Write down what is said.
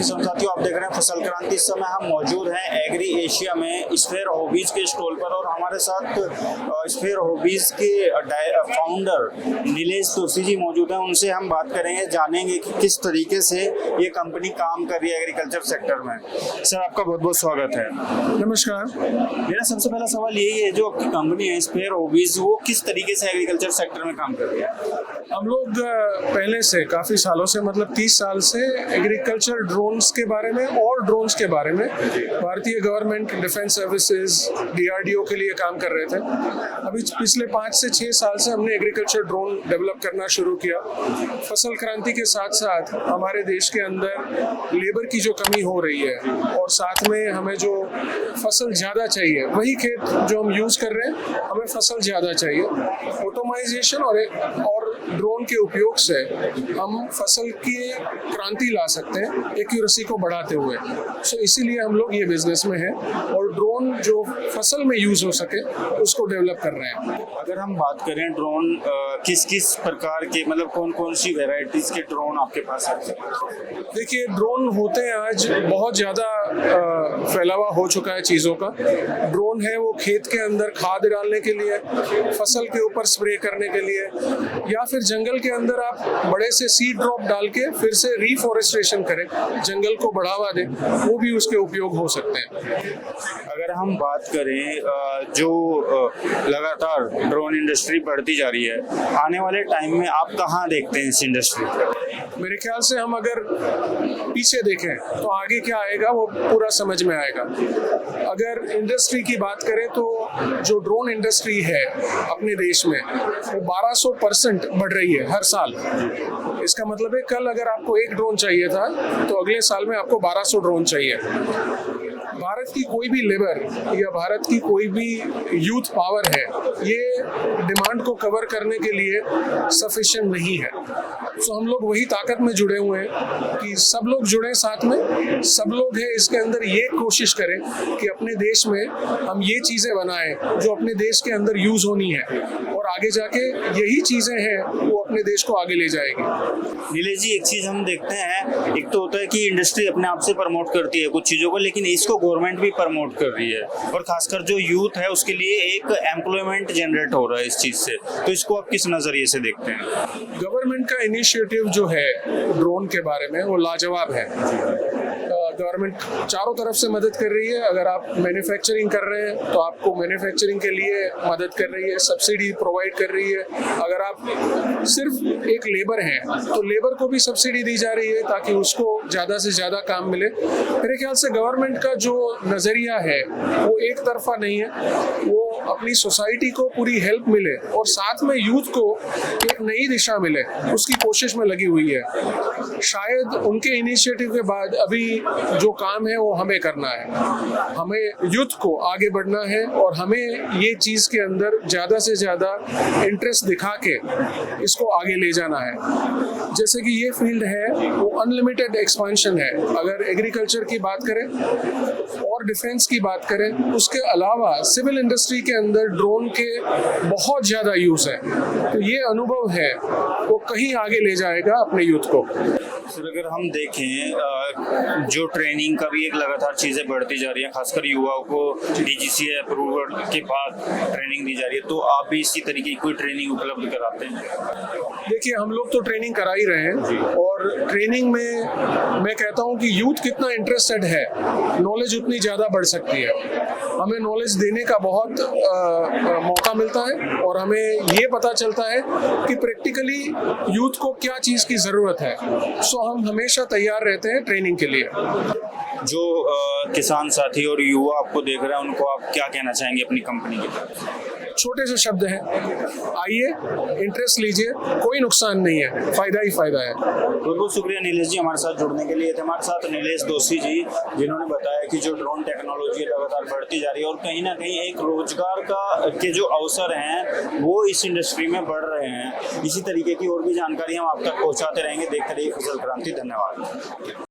किसान साथियों, आप देख रहे हैं फसल क्रांति। इस समय हम मौजूद हैं एग्री एशिया में स्फेयर हॉबीज के स्टॉल पर और हमारे साथ स्फेयर हॉबीज के फाउंडर नीलेश दोशी जी मौजूद हैं। उनसे हम बात करेंगे, जानेंगे कि किस तरीके से ये कंपनी काम कर रही है एग्रीकल्चर सेक्टर में। सर, आपका बहुत बहुत स्वागत है। नमस्कार। मेरा सबसे पहला सवाल यही है, जो आपकी कंपनी है स्फेयर हॉबीज, वो किस तरीके से एग्रीकल्चर सेक्टर में काम कर रही है? हम लोग पहले से काफ़ी सालों से, मतलब 30 साल से एग्रीकल्चर ड्रोन्स के बारे में और ड्रोन्स के बारे में भारतीय गवर्नमेंट डिफेंस सर्विसेज DRDO के लिए काम कर रहे थे। अभी पिछले 5 से 6 साल से हमने एग्रीकल्चर ड्रोन डेवलप करना शुरू किया। फसल क्रांति के साथ साथ हमारे देश के अंदर लेबर की जो कमी हो रही है और साथ में हमें जो फसल ज़्यादा चाहिए, वही खेत जो हम यूज़ कर रहे हैं, हमें फसल ज़्यादा चाहिए। ऑटोमाइजेशन और ड्रोन के उपयोग से हम फसल की क्रांति ला सकते हैं, एक्यूरेसी को बढ़ाते हुए। सो इसीलिए हम लोग ये बिजनेस में हैं और ड्रोन जो फसल में यूज हो सके उसको डेवलप कर रहे हैं। अगर हम बात करें ड्रोन किस किस प्रकार के, मतलब कौन कौन सी वेराइटीज के ड्रोन आपके पास है? देखिए, ड्रोन होते हैं आज बहुत ज़्यादा फैलावा हो चुका है चीज़ों का। ड्रोन है वो खेत के अंदर खाद डालने के लिए, फसल के ऊपर स्प्रे करने के लिए, या फिर जंगल के अंदर आप बड़े से सीड ड्रॉप डाल के फिर से रिफॉरेस्टेशन करें, जंगल को बढ़ावा दें, वो भी उसके उपयोग हो सकते हैं। अगर हम बात करें जो लगातार ड्रोन इंडस्ट्री बढ़ती जा रही है, आने वाले टाइम में आप कहाँ देखते हैं इस इंडस्ट्री को? मेरे ख्याल से हम अगर पीछे देखें तो आगे क्या आएगा वो पूरा समझ में आएगा। अगर इंडस्ट्री की बात करें तो जो ड्रोन इंडस्ट्री है अपने देश में, वो 1200% बढ़ रही है हर साल। इसका मतलब है कल अगर आपको 1 ड्रोन चाहिए था तो अगले साल में आपको 1200 ड्रोन चाहिए। भारत की कोई भी लेबर या भारत की कोई भी यूथ पावर है, ये डिमांड को कवर करने के लिए सफिशिएंट नहीं है। तो हम लोग वही ताकत में जुड़े हुए हैं कि सब लोग जुड़े, साथ में सब लोग हैं इसके अंदर, ये कोशिश करें कि अपने देश में हम ये चीज़ें बनाएं जो अपने देश के अंदर यूज़ होनी है, और आगे जाके यही चीज़ें हैं वो अपने देश को आगे ले जाएगी। नीलेश जी, एक चीज़ हम देखते हैं, एक तो होता है कि इंडस्ट्री अपने आप से प्रमोट करती है कुछ चीज़ों को, लेकिन इसको गवर्नमेंट भी प्रमोट कर रही है, और खासकर जो यूथ है उसके लिए एक एम्प्लॉयमेंट जनरेट हो रहा है इस चीज़ से। तो इसको आप किस नज़रिए से देखते हैं? गवर्नमेंट का इनिशिएटिव जो है ड्रोन के बारे में, वो लाजवाब है। गवर्नमेंट चारों तरफ से मदद कर रही है। अगर आप मैन्युफैक्चरिंग कर रहे हैं तो आपको मैन्युफैक्चरिंग के लिए मदद कर रही है, सब्सिडी प्रोवाइड कर रही है। अगर आप सिर्फ एक लेबर हैं तो लेबर को भी सब्सिडी दी जा रही है ताकि उसको ज़्यादा से ज़्यादा काम मिले। मेरे ख्याल से गवर्नमेंट का जो नज़रिया है वो एक तरफा नहीं है, वो अपनी सोसाइटी को पूरी हेल्प मिले और साथ में यूथ को एक नई दिशा मिले, उसकी कोशिश में लगी हुई है। शायद उनके इनिशिएटिव के बाद अभी जो काम है वो हमें करना है, हमें यूथ को आगे बढ़ना है और हमें ये चीज़ के अंदर ज़्यादा से ज़्यादा इंटरेस्ट दिखा के इसको आगे ले जाना है। जैसे कि ये फील्ड है वो अनलिमिटेड एक्सपेंशन है। अगर एग्रीकल्चर की बात करें और डिफेंस की बात करें, उसके अलावा सिविल इंडस्ट्री के अंदर ड्रोन के बहुत ज़्यादा यूज़ है। तो ये अनुभव है वो कहीं आगे ले जाएगा अपने यूथ को। सर, अगर हम देखें जो ट्रेनिंग का भी एक लगातार चीज़ें बढ़ती जा रही हैं, खासकर युवाओं को DGCA अप्रूवल के बाद ट्रेनिंग दी जा रही है, तो आप भी इसी तरीके की कोई ट्रेनिंग उपलब्ध कराते हैं? देखिए, हम लोग तो ट्रेनिंग करा ही रहे हैं और ट्रेनिंग में मैं कहता हूं कि यूथ कितना इंटरेस्टेड है, नॉलेज उतनी ज़्यादा बढ़ सकती है। हमें नॉलेज देने का बहुत मौका मिलता है और हमें ये पता चलता है कि प्रैक्टिकली यूथ को क्या चीज़ की ज़रूरत है। सो हम हमेशा तैयार रहते हैं ट्रेनिंग के लिए। जो किसान साथी और युवा आपको देख रहे हैं, उनको आप क्या कहना चाहेंगे अपनी कंपनी के लिए? छोटे से शब्द हैं, आइए, इंटरेस्ट लीजिए, कोई नुकसान नहीं है, फ़ायदा ही फ़ायदा है। बहुत बहुत शुक्रिया नीलेश जी हमारे साथ जुड़ने के लिए। थे हमारे साथ नीलेश दोशी जी, जिन्होंने बताया कि जो ड्रोन टेक्नोलॉजी लगातार बढ़ती जा रही है और कहीं ना कहीं एक रोजगार के जो अवसर हैं वो इस इंडस्ट्री में बढ़ रहे हैं। इसी तरीके की और भी जानकारी हम आप तक पहुँचाते रहेंगे। देखते रहिए फसल क्रांति। धन्यवाद।